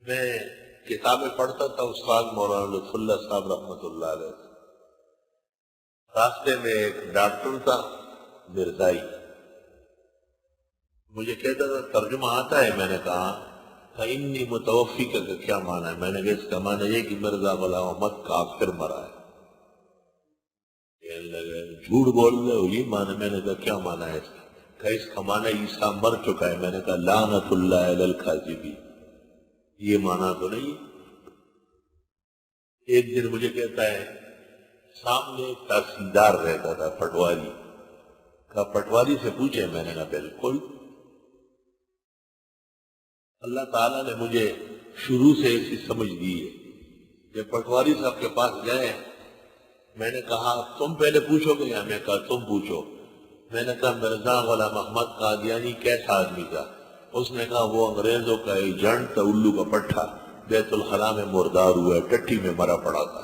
میں کتابیں پڑھتا تھا استاد مولانا لطف اللہ صاحب رحمۃ اللہ علیہ سے۔ راستے میں ایک ڈاکٹر تھا مرزائی، مجھے کہتا تھا ترجمہ آتا ہے؟ میں نے کہا انی متوفی کا کیا معنی ہے؟ میں نے کہا اس کا معنی یہ کہ مرزا غلام احمد کافر مرا ہے۔ کہنے لگے جھوٹ بول رہے ہو، یہ معنی؟ میں نے کہا کیا معنی ہے اس کا؟ کہ اس کا معنی عیسیٰ مر چکا ہے۔ میں نے کہا لعنت اللہ علی الکاذبین، یہ معنی تو نہیں۔ ایک دن مجھے کہتا ہے سامنے ایک تحصیلدار رہتا تھا پٹواری کا، پٹواری سے پوچھے؟ میں نے کہا بالکل۔ اللہ تعالیٰ نے مجھے شروع سے ایسی سمجھ دی ہے کہ پٹواری صاحب کے پاس گئے، میں نے کہا تم پہلے پوچھو گے؟ یا میں کہا تم پوچھو۔ میں نے کہا مرزا غلام احمد قادیانی کیسا آدمی تھا؟ اس نے کہا وہ انگریزوں کا ایجنٹ تھا، الو کا پٹھا، بیت الخلاء میں مردار ہوا ہے، ٹٹی میں مرا پڑا تھا۔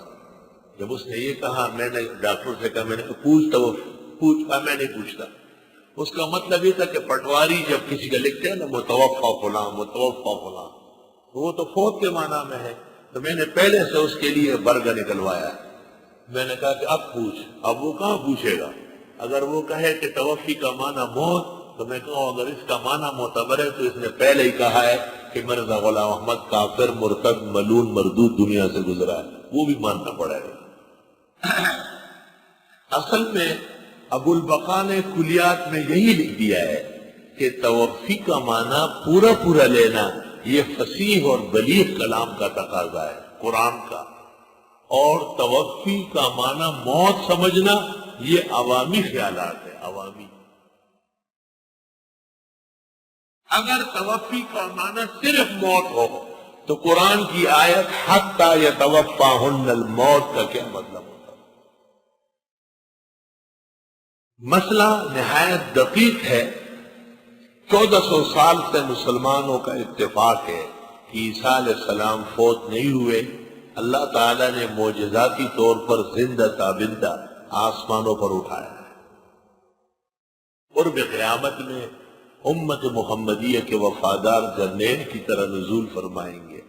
جب اس نے یہ کہا میں نے ڈاکٹر سے کہا، میں نے کہا پوچھتا؟ وہ پوچھتا؟ میں نہیں پوچھتا۔ اس کا مطلب یہ تھا کہ پٹواری جب کسی کا لکھتے ہیں نا متوفا فلاں متوفا فلاں، تو وہ تو فوت کے معنی میں ہے، تو میں نے پہلے سے اس کے لیے برگا نکلوایا۔ میں نے کہا کہ اب پوچھ۔ اب وہ کہاں پوچھے گا؟ اگر وہ کہے کہ توفی کا معنی موت، تو میں کہوں اگر اس کا معنی معتبر ہے تو اس نے پہلے ہی کہا ہے کہ مرزا غلام احمد کافر مرتد ملعون مردود دنیا سے گزرا ہے، وہ بھی ماننا پڑے گا۔ اصل میں ابو البقا نے کلیات میں یہی لکھ دیا ہے کہ توفی کا معنی پورا پورا لینا یہ فصیح اور بلیغ کلام کا تقاضا ہے، قرآن کا، اور توفی کا معنی موت سمجھنا یہ عوامی خیالات ہے، عوامی۔ اگر توفی کا معنی صرف موت ہو تو قرآن کی آیت حتی یتوفاہن الموت کا کیا مطلب ہوتا؟ مسئلہ نہایت دقیق ہے۔ 1400 سال سے مسلمانوں کا اتفاق ہے کہ عیسیٰ علیہ السلام فوت نہیں ہوئے، اللہ تعالیٰ نے معجزاتی طور پر زندہ تابندہ آسمانوں پر اٹھایا ہے۔ قرب قیامت میں امت محمدیہ کے وفادار جرنیل کی طرح نزول فرمائیں گے۔